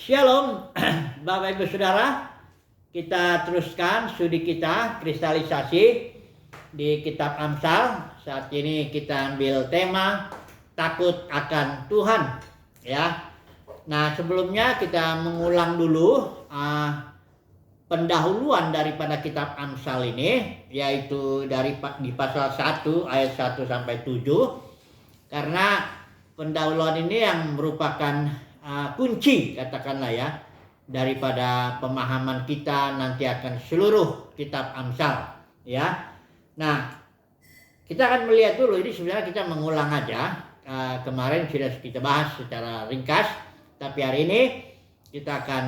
Shalom, Bapak Ibu Saudara. Kita teruskan studi kita kristalisasi di kitab Amsal. Saat ini kita ambil tema takut akan Tuhan, ya. Nah, sebelumnya kita mengulang dulu pendahuluan daripada kitab Amsal ini, yaitu di pasal 1 ayat 1 sampai 7. Karena pendahuluan ini yang merupakan kunci, katakanlah ya, daripada pemahaman kita nanti akan seluruh kitab Amsal, ya. Nah, kita akan melihat dulu, ini sebenarnya kita mengulang aja. Kemarin sudah kita bahas secara ringkas, tapi hari ini kita akan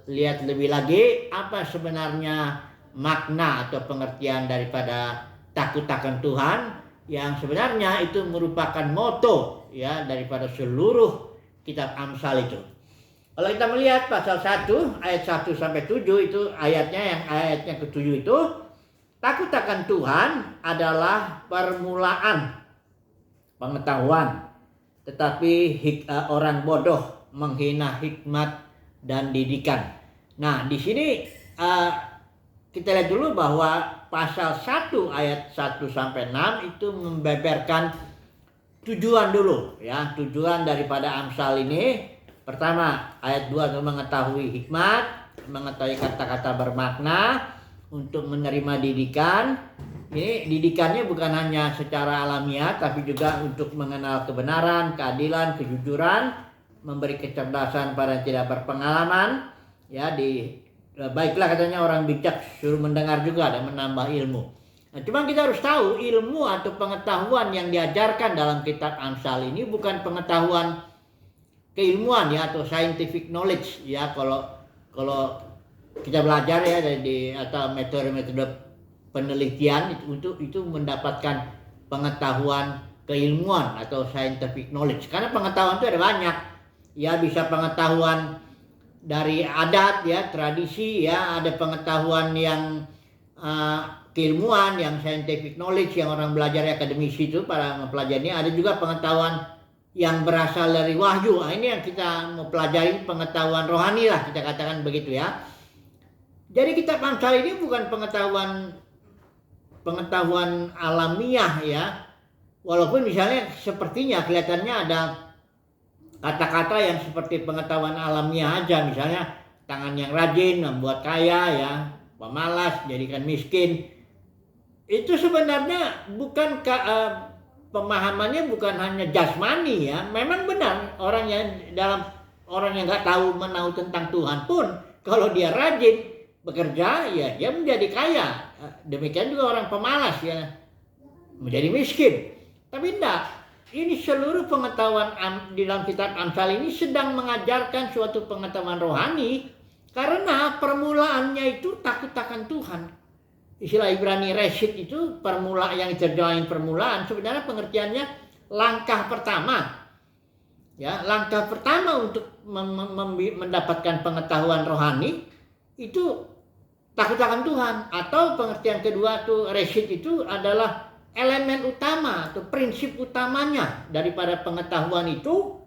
lihat lebih lagi apa sebenarnya makna atau pengertian daripada takut akan Tuhan, yang sebenarnya itu merupakan moto, ya, daripada seluruh kitab Amsal itu. Kalau kita melihat pasal 1 ayat 1 sampai 7 itu ayatnya ke-7 itu, takut akan Tuhan adalah permulaan pengetahuan, tetapi orang bodoh menghina hikmat dan didikan. Nah, di sini kita lihat dulu bahwa pasal 1 ayat 1 sampai 6 itu membeberkan tujuan dulu, ya. Tujuan daripada Amsal ini, pertama ayat 2 itu mengetahui hikmat, mengetahui kata-kata bermakna, untuk menerima didikan. Ini didikannya bukan hanya secara alamiah, tapi juga untuk mengenal kebenaran, keadilan, kejujuran, memberi kecerdasan pada yang tidak berpengalaman, ya. Baiklah katanya orang bijak suruh mendengar juga dan menambah ilmu. Nah, cuma kita harus tahu ilmu atau pengetahuan yang diajarkan dalam kitab Amsal ini bukan pengetahuan keilmuan, ya, atau scientific knowledge, ya. Kalau kita belajar, ya, atau metode-metode penelitian itu mendapatkan pengetahuan keilmuan atau scientific knowledge. Karena pengetahuan itu ada banyak, ya. Bisa pengetahuan dari adat, ya, tradisi, ya. Ada pengetahuan yang keilmuan, yang scientific knowledge, yang orang belajar akademisi itu para mempelajarinya. Ada juga pengetahuan yang berasal dari wahyu. Nah, ini yang kita mau pelajari, pengetahuan rohani lah, kita katakan begitu, ya. Jadi kitab Amsal ini bukan pengetahuan alamiah, ya. Walaupun misalnya sepertinya kelihatannya ada kata-kata yang seperti pengetahuan alamiah aja, misalnya tangan yang rajin membuat kaya, ya, pemalas jadikan miskin. Itu sebenarnya bukan pemahamannya bukan hanya jasmani, ya. Memang benar orang yang nggak tahu menahu tentang Tuhan pun kalau dia rajin bekerja, ya, dia menjadi kaya. Demikian juga orang pemalas, ya, menjadi miskin. Tapi enggak. Ini seluruh pengetahuan di dalam kitab Amsal ini sedang mengajarkan suatu pengetahuan rohani, karena permulaannya itu takut akan Tuhan. Istilah Ibrani reshit itu yang diterjemahin permulaan, sebenarnya pengertiannya langkah pertama. Ya, langkah pertama untuk mendapatkan pengetahuan rohani itu takut akan Tuhan. Atau pengertian kedua tuh reshit itu adalah elemen utama atau prinsip utamanya daripada pengetahuan itu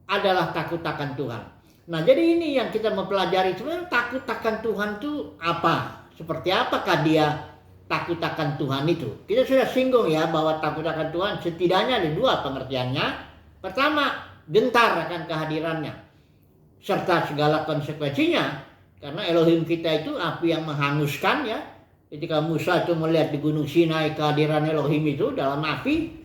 adalah takut akan Tuhan. Nah, jadi ini yang kita mempelajari, sebenarnya takut akan Tuhan itu apa? Seperti apakah dia takut akan Tuhan itu? Kita sudah singgung, ya, bahwa takut akan Tuhan setidaknya ada dua pengertiannya. Pertama, gentar akan kehadirannya serta segala konsekuensinya. Karena Elohim kita itu api yang menghanguskan, ya. Ketika Musa itu melihat di Gunung Sinai kehadiran Elohim itu dalam api,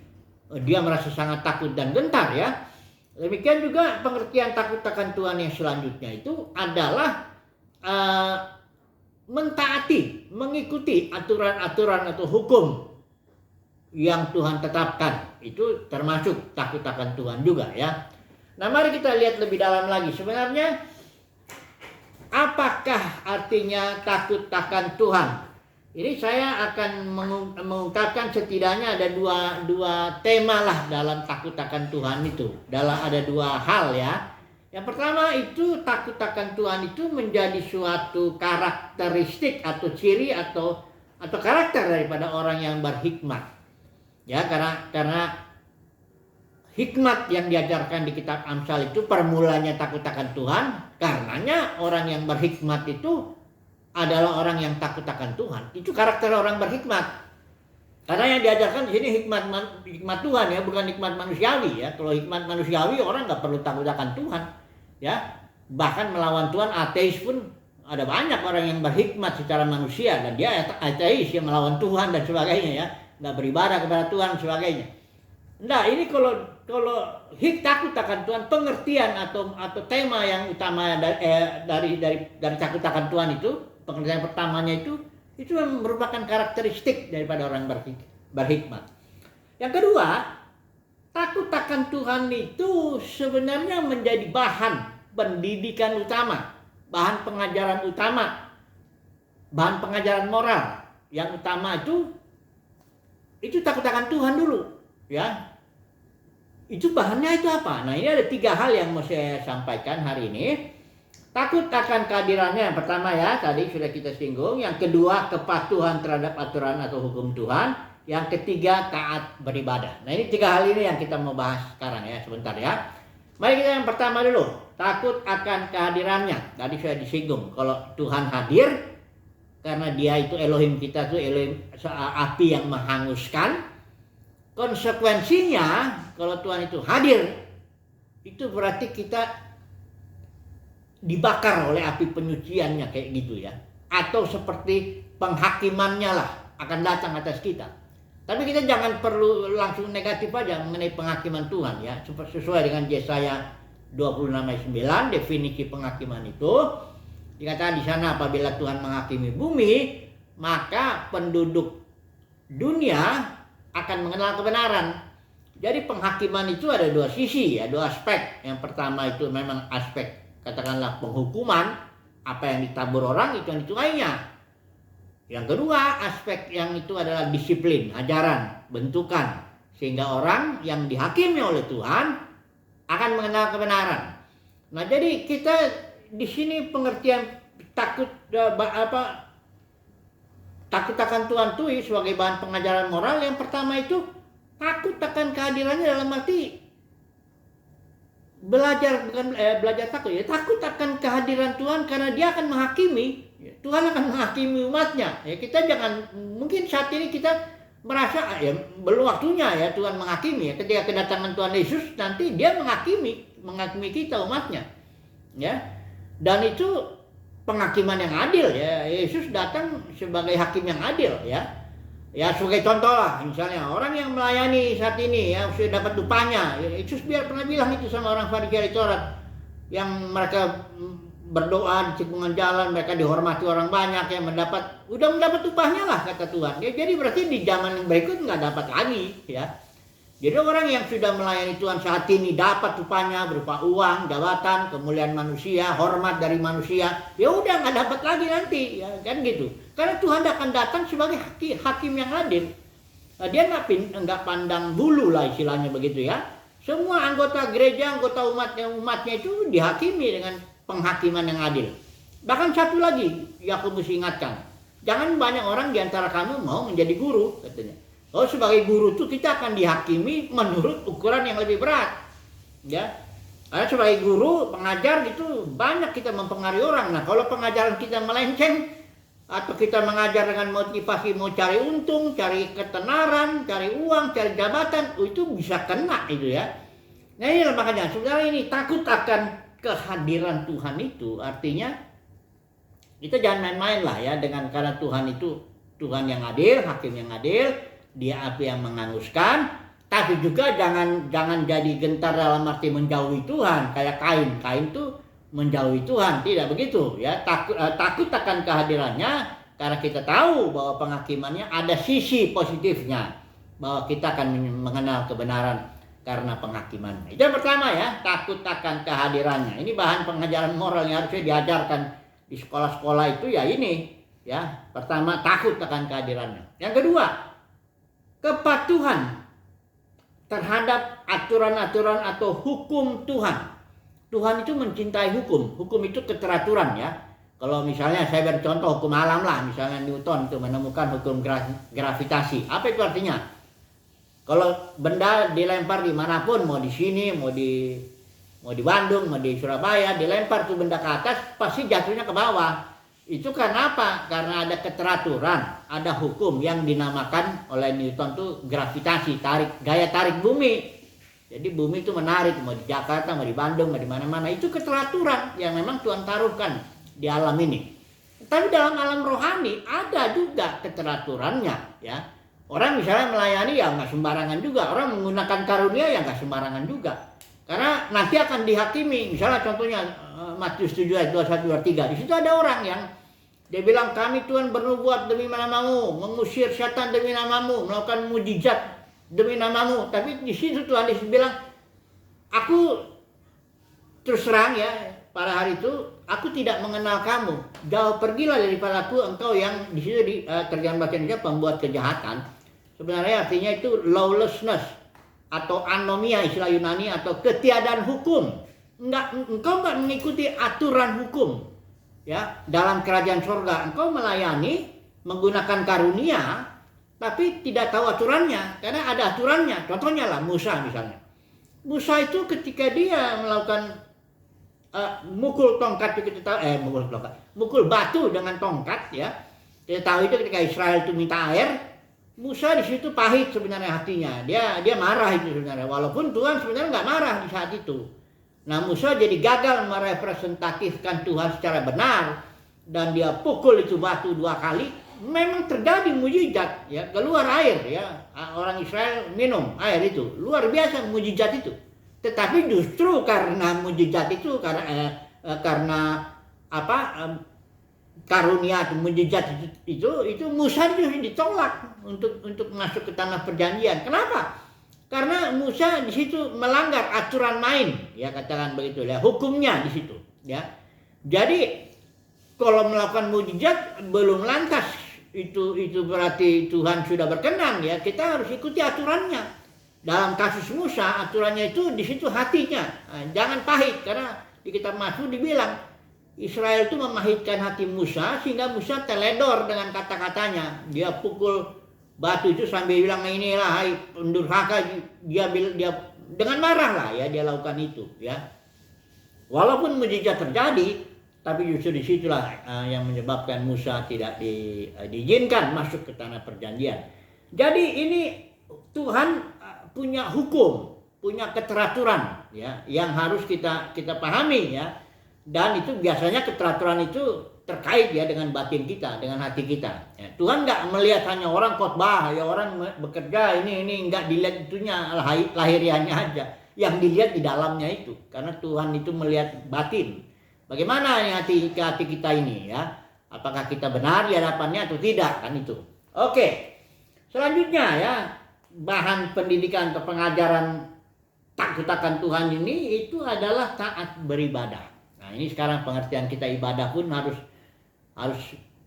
dia merasa sangat takut dan gentar, ya. Demikian juga pengertian takut akan Tuhan yang selanjutnya itu adalah mentaati, mengikuti aturan-aturan atau hukum yang Tuhan tetapkan. Itu termasuk takut akan Tuhan juga, ya. Nah, mari kita lihat lebih dalam lagi. Sebenarnya apakah artinya takut akan Tuhan? Ini saya akan mengungkapkan setidaknya ada dua tema lah dalam takut akan Tuhan itu. Ada dua hal, ya. Yang pertama itu takut akan Tuhan itu menjadi suatu karakteristik atau ciri atau karakter daripada orang yang berhikmat. Ya, karena hikmat yang diajarkan di kitab Amsal itu permulanya takut akan Tuhan. Karenanya orang yang berhikmat itu adalah orang yang takut akan Tuhan. Itu karakter orang berhikmat. Karena yang diajarkan di sini hikmat Tuhan ya, bukan hikmat manusiawi ya. Kalau hikmat manusiawi orang nggak perlu takut akan Tuhan ya. Bahkan melawan Tuhan, ateis pun ada banyak orang yang berhikmat secara manusia dan dia ateis yang melawan Tuhan dan sebagainya ya, nggak beribadah kepada Tuhan dan sebagainya. Nah ini kalau takut akan Tuhan, pengertian atau tema yang utama dari takut akan Tuhan itu, pengertian pertamanya itu merupakan karakteristik daripada orang berhikmat. Yang kedua, takut akan Tuhan itu sebenarnya menjadi bahan pendidikan utama, bahan pengajaran utama, bahan pengajaran moral. Yang utama itu takut akan Tuhan dulu, ya. Itu bahannya itu apa? Nah ini ada 3 hal yang mau saya sampaikan hari ini. Takut akan kehadirannya yang pertama ya, tadi sudah kita singgung. Yang kedua, kepatuhan terhadap aturan atau hukum Tuhan. Yang ketiga, taat beribadah. Nah ini 3 hal ini yang kita mau bahas sekarang ya, sebentar ya. Mari kita yang pertama dulu, takut akan kehadirannya. Tadi sudah disinggung, kalau Tuhan hadir, karena dia itu Elohim kita itu Elohim api yang menghanguskan. Konsekuensinya, kalau Tuhan itu hadir, itu berarti kita dibakar oleh api penyuciannya kayak gitu ya, atau seperti penghakimannya lah akan datang atas kita. Tapi kita jangan perlu langsung negatif aja mengenai penghakiman Tuhan ya, sesuai dengan Yesaya 26 ayat 9 definisi penghakiman itu dikatakan di sana, apabila Tuhan menghakimi bumi maka penduduk dunia akan mengenal kebenaran. Jadi penghakiman itu ada 2 sisi ya, 2 aspek. Yang pertama itu memang aspek katakanlah penghukuman, apa yang ditabur orang itu yang ditungainya. Yang kedua, aspek yang itu adalah disiplin, ajaran, bentukan, sehingga orang yang dihakimi oleh Tuhan akan mengenal kebenaran. Nah, jadi kita di sini pengertian takut akan Tuhan itu sebagai bahan pengajaran moral. Yang pertama itu takut akan kehadirannya dalam arti belajar, bukan belajar takut ya, takut akan kehadiran Tuhan karena dia akan menghakimi. Tuhan akan menghakimi umatnya ya. Kita jangan, mungkin saat ini kita merasa ya belum waktunya ya Tuhan menghakimi ya. Ketika kedatangan Tuhan Yesus nanti dia menghakimi kita umatnya ya. Dan itu penghakiman yang adil ya. Yesus datang sebagai hakim yang adil ya. Ya sebagai contoh lah, misalnya orang yang melayani saat ini ya sudah dapat upahnya. Yesus pernah bilang itu sama orang Farisi Taurat yang mereka berdoa di cekungan jalan, mereka dihormati orang banyak yang udah mendapat upahnya lah kata Tuhan. Ya, jadi berarti di zaman yang berikut nggak dapat lagi ya. Jadi orang yang sudah melayani Tuhan saat ini dapat upahnya berupa uang, jabatan, kemuliaan manusia, hormat dari manusia. Ya udah nggak dapat lagi nanti ya kan gitu. Karena Tuhan akan datang sebagai hakim yang adil. Nah, dia nggak pandang bulu lah istilahnya begitu ya. Semua anggota gereja, anggota umatnya itu dihakimi dengan penghakiman yang adil. Bahkan satu lagi Yakobus ingatkan, jangan banyak orang di antara kamu mau menjadi guru katanya. Oh sebagai guru itu kita akan dihakimi menurut ukuran yang lebih berat ya. Karena sebagai guru, pengajar itu banyak kita mempengaruhi orang. Nah kalau pengajaran kita melenceng atau kita mengajar dengan motivasi mau cari untung, cari ketenaran, cari uang, cari jabatan, itu bisa kena itu ya. Nah ini makanya saudara ini takut akan kehadiran Tuhan itu artinya kita jangan main-main lah ya dengan, karena Tuhan itu Tuhan yang adil, hakim yang adil. Dia api yang menghanguskan, tapi juga jangan jadi gentar dalam arti menjauhi Tuhan kayak Kain tuh menjauhi Tuhan, tidak begitu ya. Takut akan kehadirannya karena kita tahu bahwa penghakimannya ada sisi positifnya, bahwa kita akan mengenal kebenaran karena penghakimannya. Itu yang pertama ya, takut akan kehadirannya. Ini bahan pengajaran moral yang harusnya diajarkan di sekolah-sekolah itu ya ini ya. Pertama takut akan kehadirannya. Yang kedua, kepatuhan terhadap aturan-aturan atau hukum Tuhan. Tuhan itu mencintai hukum. Hukum itu keteraturan ya. Kalau misalnya saya bercontoh hukum alam lah, misalnya Newton itu menemukan hukum gravitasi. Apa itu artinya? Kalau benda dilempar dimanapun, mau di sini, mau di Bandung, mau di Surabaya, dilempar tuh benda ke atas, pasti jatuhnya ke bawah. Itu karena apa? Karena ada keteraturan, ada hukum yang dinamakan oleh Newton tuh gravitasi, gaya tarik bumi. Jadi bumi itu menarik, mau di Jakarta, mau di Bandung, mau di mana-mana. Itu keteraturan yang memang Tuhan taruhkan di alam ini. Tapi dalam alam rohani ada juga keteraturannya, ya. Orang misalnya melayani ya nggak sembarangan juga. Orang menggunakan karunia ya nggak sembarangan juga. Karena nanti akan dihakimi. Misalnya contohnya Matius 7 ayat 21 23. Di situ ada orang yang dia bilang, kami Tuhan bernubuat demi namamu, mengusir setan demi namamu, melakukan mujizat demi namamu. Tapi di situ Tuhan Yesus bilang, aku terus terang ya, pada hari itu aku tidak mengenal kamu. Jauh pergilah daripadaku engkau yang di situ terjemahan bahasa Indonesia pembuat kejahatan. Sebenarnya artinya itu lawlessness atau anomia istilah Yunani atau ketiadaan hukum. Engkau enggak mengikuti aturan hukum. Ya, dalam kerajaan surga engkau melayani menggunakan karunia tapi tidak tahu aturannya, karena ada aturannya. Contohnya lah Musa misalnya. Musa itu ketika dia melakukan mukul tongkat, kita tahu mukul batu dengan tongkat, ya. Kita tahu itu ketika Israel itu minta air, Musa di situ pahit sebenarnya hatinya. Dia marah itu sebenarnya, walaupun Tuhan sebenarnya nggak marah di saat itu. Nah, Musa jadi gagal merepresentatifkan Tuhan secara benar dan dia pukul itu batu 2 kali. Memang terjadi mujizat, ya, keluar air, ya. Orang Israel minum air itu. Luar biasa mujizat itu. Tetapi justru karena mujizat itu, karena karunia atau mujizat itu Musa itu ditolak untuk masuk ke tanah perjanjian. Kenapa? Karena Musa di situ melanggar aturan main, ya, katakan begitu, ya, hukumnya di situ, ya. Jadi kalau melakukan mujizat belum lantas itu berarti Tuhan sudah berkenan, ya. Kita harus ikuti aturannya. Dalam kasus Musa, aturannya itu di situ hatinya. Nah, jangan pahit, karena di kitab Mazmur dibilang Israel itu memahitkan hati Musa sehingga Musa teledor dengan kata-katanya. Dia pukul batu itu sambil bilang, inilah hai pendurhaka, dia dengan marah lah, ya, dia lakukan itu, ya. Walaupun mujizat terjadi, tapi justru disitulah yang menyebabkan Musa tidak diizinkan masuk ke tanah perjanjian. Jadi ini Tuhan punya hukum, punya keteraturan, ya, yang harus kita pahami, ya. Dan itu biasanya keteraturan itu terkait, ya, dengan batin kita, dengan hati kita. Ya, Tuhan nggak melihat hanya orang khotbah, ya, orang bekerja ini nggak dilihat itunya lahiriannya aja, yang dilihat di dalamnya itu. Karena Tuhan itu melihat batin. Bagaimana hati kita ini, ya? Apakah kita benar di hadapannya atau tidak, kan itu. Oke. Selanjutnya, ya, bahan pendidikan atau pengajaran takut akan Tuhan ini itu adalah taat beribadah. Nah, ini sekarang pengertian kita ibadah pun harus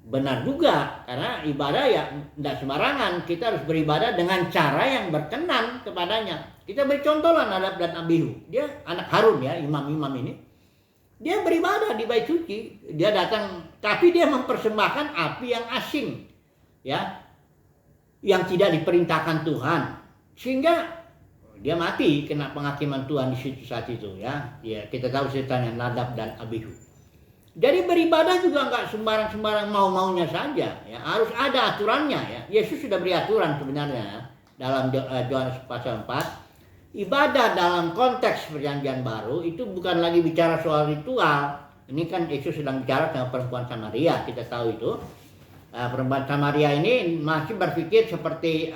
benar juga, karena ibadah ya tidak sembarangan. Kita harus beribadah dengan cara yang berkenan kepadanya. Kita beri contoh lah Nadab dan Abihu. Dia anak Harun, ya, imam-imam ini. Dia beribadah di bait suci. Dia datang, tapi dia mempersembahkan api yang asing, ya, yang tidak diperintahkan Tuhan, sehingga dia mati kena penghakiman Tuhan di situ saat itu, ya. Ya, kita tahu ceritanya Nadab dan Abihu. Jadi beribadah juga nggak sembarang mau-maunya saja, ya. Harus ada aturannya, ya. Yesus sudah beri aturan sebenarnya, ya, dalam Yohanes pasal 4. Ibadah dalam konteks perjanjian baru itu bukan lagi bicara soal ritual. Ini kan Yesus sedang bicara dengan perempuan Samaria, kita tahu itu. Perempuan Samaria ini masih berpikir seperti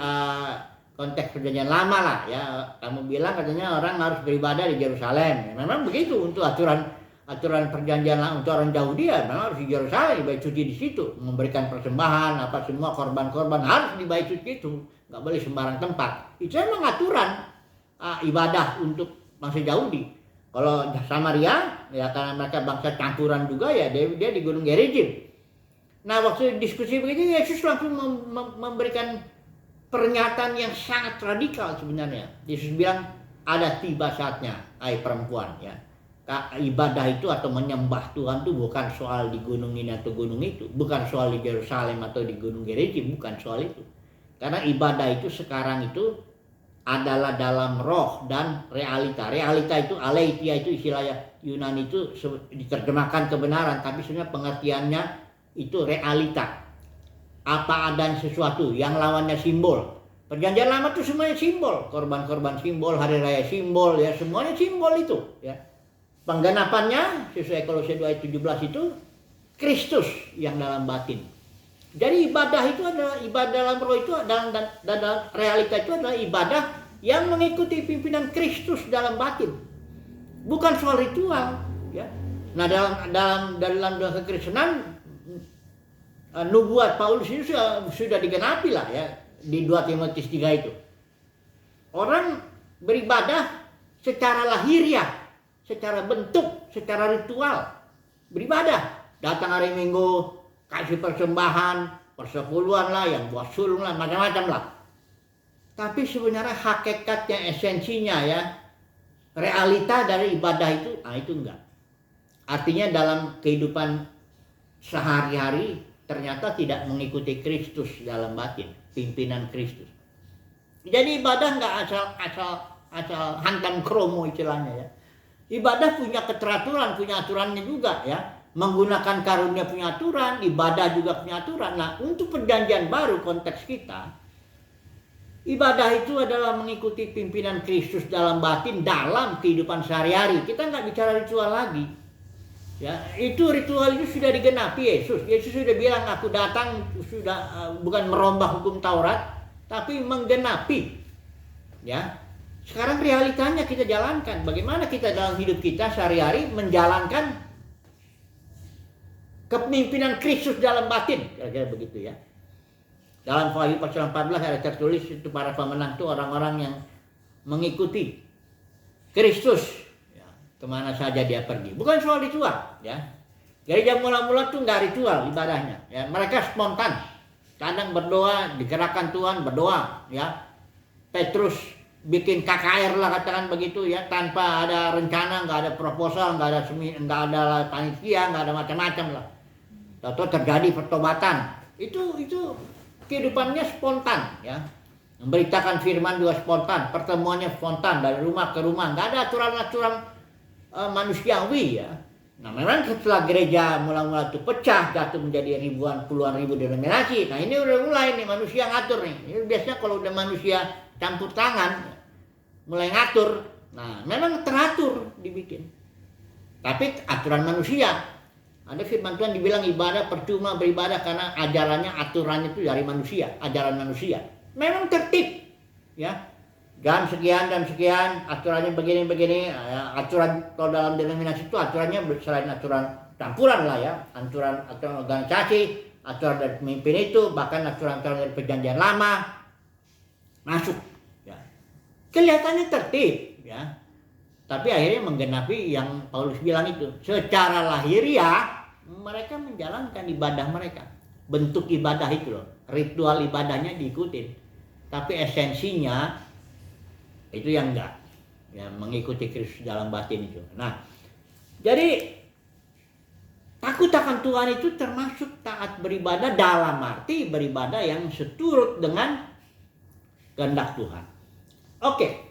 konteks perjanjian lama lah, ya. Kamu bilang katanya orang harus beribadah di Yerusalem. Ya, memang begitu untuk aturan perjanjian lama. Untuk orang Yahudi ya memang harus di Yerusalem, di bait suci di situ, memberikan persembahan, apa semua korban-korban harus di bait suci itu, nggak boleh sembarang tempat. Itu memang aturan ibadah untuk bangsa Yahudi. Kalau Samaria, ya, karena mereka bangsa campuran juga, ya, dia di Gunung Gerizim. Nah, waktu diskusi begitu Yesus langsung memberikan pernyataan yang sangat radikal sebenarnya. Yesus bilang, ada tiba saatnya, hai perempuan, ya. Ibadah itu atau menyembah Tuhan itu bukan soal di gunung ini atau gunung itu, bukan soal di Yerusalem atau di Gunung Gerizim, bukan soal itu. Karena ibadah itu sekarang itu adalah dalam roh dan realita. Realita itu aletheia, itu istilah Yunani itu diterjemahkan kebenaran, tapi sebenarnya pengertiannya itu realita. Apa adanya sesuatu, yang lawannya simbol. Perjanjian lama itu semuanya simbol, korban-korban simbol, hari raya simbol, ya semuanya simbol itu, ya. Penggenapannya sesuai Kolose 2 ayat 17 itu Kristus yang dalam batin. Jadi ibadah itu adalah ibadah dalam roh, itu dalam realita itu adalah ibadah yang mengikuti pimpinan Kristus dalam batin. Bukan soal ritual, ya. Nah, dalam kekristenan nubuat Paulus ini sudah digenapi lah, ya, di 2 Timotius 3 itu. Orang beribadah secara lahiriah, secara bentuk, secara ritual. Beribadah, datang hari Minggu, kasih persembahan, persepuluhan lah, yang buat sulung lah, macam-macam lah. Tapi sebenarnya hakikatnya, esensinya, ya, realita dari ibadah itu, itu enggak. Artinya dalam kehidupan sehari-hari ternyata tidak mengikuti Kristus dalam batin, pimpinan Kristus. Jadi ibadah enggak asal hantam kromo istilahnya, ya. Ibadah punya keteraturan, punya aturannya juga, ya. Menggunakan karunia punya aturan, ibadah juga punya aturan. Nah, untuk perjanjian baru konteks kita, ibadah itu adalah mengikuti pimpinan Kristus dalam batin dalam kehidupan sehari-hari. Kita nggak bicara ritual lagi, ya. Itu ritual itu sudah digenapi Yesus. Yesus sudah bilang, aku datang sudah bukan merombak hukum Taurat, tapi menggenapi, ya. Sekarang realitanya kita jalankan. Bagaimana kita dalam hidup kita sehari-hari menjalankan kepemimpinan Kristus dalam batin, kira-kira begitu, ya. Dalam Wahyu pasal 14 ada tertulis itu para pemenang itu orang-orang yang mengikuti Kristus, ya, kemana saja dia pergi. Bukan soal ritual, ya. Gereja mula-mula tuh nggak ritual ibadahnya, ya. Mereka spontan, kadang berdoa, digerakkan Tuhan berdoa, ya. Petrus bikin KKR lah, katakan begitu, ya, tanpa ada rencana, nggak ada proposal, nggak ada panitia, nggak ada macam-macam lah. Atau terjadi pertobatan. Itu kehidupannya spontan, ya. Memberitakan firman juga spontan, pertemuannya spontan dari rumah ke rumah, nggak ada aturan-aturan manusiawi, ya. Nah, memang setelah gereja mula-mula itu pecah, jatuh menjadi ribuan, puluhan ribu denominasi. Nah, ini udah mulai nih manusia ngatur nih. Ini biasanya kalau udah manusia campur tangan, mulai ngatur. Nah, memang teratur dibikin. Tapi aturan manusia. Ada firman Tuhan dibilang ibadah percuma beribadah karena ajarannya, aturannya itu dari manusia, ajaran manusia. Memang tertib, ya. Jam sekian, aturannya begini-begini. Aturan kalau dalam denominasi itu aturannya selain aturan campuran lah, ya. Aturan organisasi, aturan dari pemimpin itu, bahkan aturan-aturan dari perjanjian lama masuk, ya. Kelihatannya tertib, ya. Tapi akhirnya menggenapi yang Paulus bilang itu. Secara lahiriah mereka menjalankan ibadah mereka. Bentuk ibadah itu loh. Ritual ibadahnya diikutin. Tapi esensinya itu yang enggak. Ya, mengikuti Kristus dalam batin itu. Nah, jadi takut akan Tuhan itu termasuk taat beribadah dalam arti beribadah yang seturut dengan kehendak Tuhan. Oke.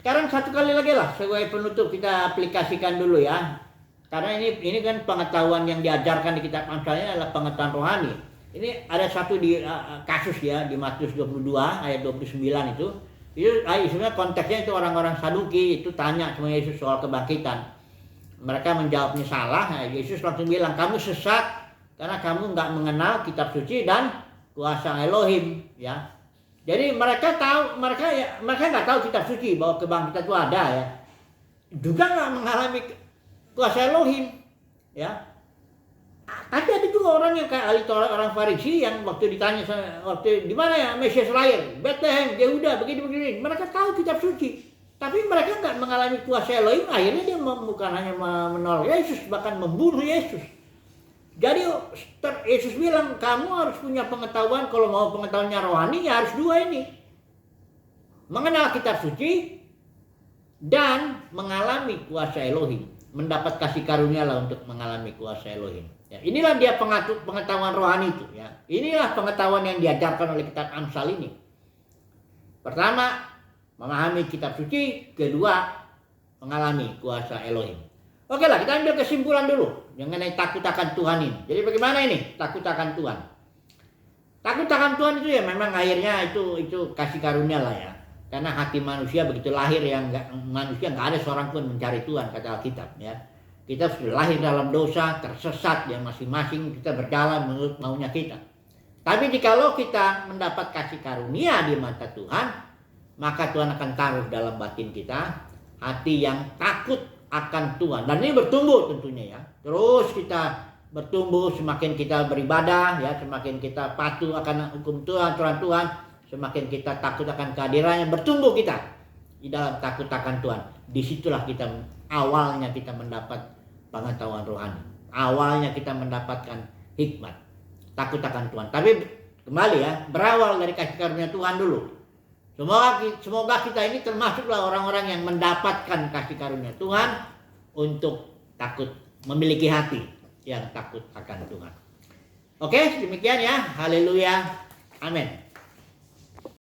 Sekarang satu kali lagi lah sebagai penutup kita aplikasikan dulu, ya. Karena ini kan pengetahuan yang diajarkan di kitab Amsal ini adalah pengetahuan rohani. Ini ada satu di kasus, ya, di Matius 22 ayat 29 itu. Itu sebenarnya konteksnya itu orang-orang Saduki itu tanya sama Yesus soal kebangkitan. Mereka menjawabnya salah. Nah, Yesus langsung bilang, kamu sesat karena kamu nggak mengenal kitab suci dan kuasa Elohim, ya. Jadi mereka nggak tahu kitab suci bahwa kebangkitan itu ada, ya. Juga nggak mengalami kuasa Elohim, ya. Tapi ada juga orang yang kayak ahli Taurat, orang Farisi yang waktu ditanya waktu di mana ya Mesias lahir, Bethlehem, Yehuda, begini. Mereka tahu kitab suci, tapi mereka nggak mengalami kuasa Elohim. Akhirnya dia bukan hanya menolak Yesus, bahkan membunuh Yesus. Jadi Yesus bilang, kamu harus punya pengetahuan, kalau mau pengetahuannya rohani ya harus dua ini. Mengenal kitab suci dan mengalami kuasa Elohim. Mendapat kasih karunia lah untuk mengalami kuasa Elohim. Ya, inilah dia pengetahuan rohani itu, ya. Inilah pengetahuan yang diajarkan oleh kitab Amsal ini. Pertama, memahami kitab suci, kedua mengalami kuasa Elohim. Oke lah, kita ambil kesimpulan dulu mengenai takut akan Tuhan ini. Jadi bagaimana ini takut akan Tuhan? Takut akan Tuhan itu ya memang akhirnya itu kasih karunia lah ya. Karena hati manusia begitu lahir yang manusia nggak ada seorang pun mencari Tuhan, kata Alkitab ya. Kita sudah lahir dalam dosa, tersesat yang masing-masing kita berjalan menurut maunya kita. Tapi jikalau kita mendapat kasih karunia di mata Tuhan, maka Tuhan akan taruh dalam batin kita hati yang takut akan Tuhan. Dan ini bertumbuh tentunya ya. Terus kita bertumbuh, semakin kita beribadah ya, semakin kita patuh akan hukum Tuhan, aturan Tuhan, semakin kita takut akan kehadirannya, bertumbuh kita di dalam takut akan Tuhan. Disitulah kita awalnya kita mendapat pengetahuan rohani. Awalnya kita mendapatkan hikmat, takut akan Tuhan. Tapi kembali ya, berawal dari kasih karunia Tuhan dulu. Semoga kita ini termasuklah orang-orang yang mendapatkan kasih karunia Tuhan untuk takut, memiliki hati yang takut akan Tuhan. Oke, demikian ya. Haleluya. Amin.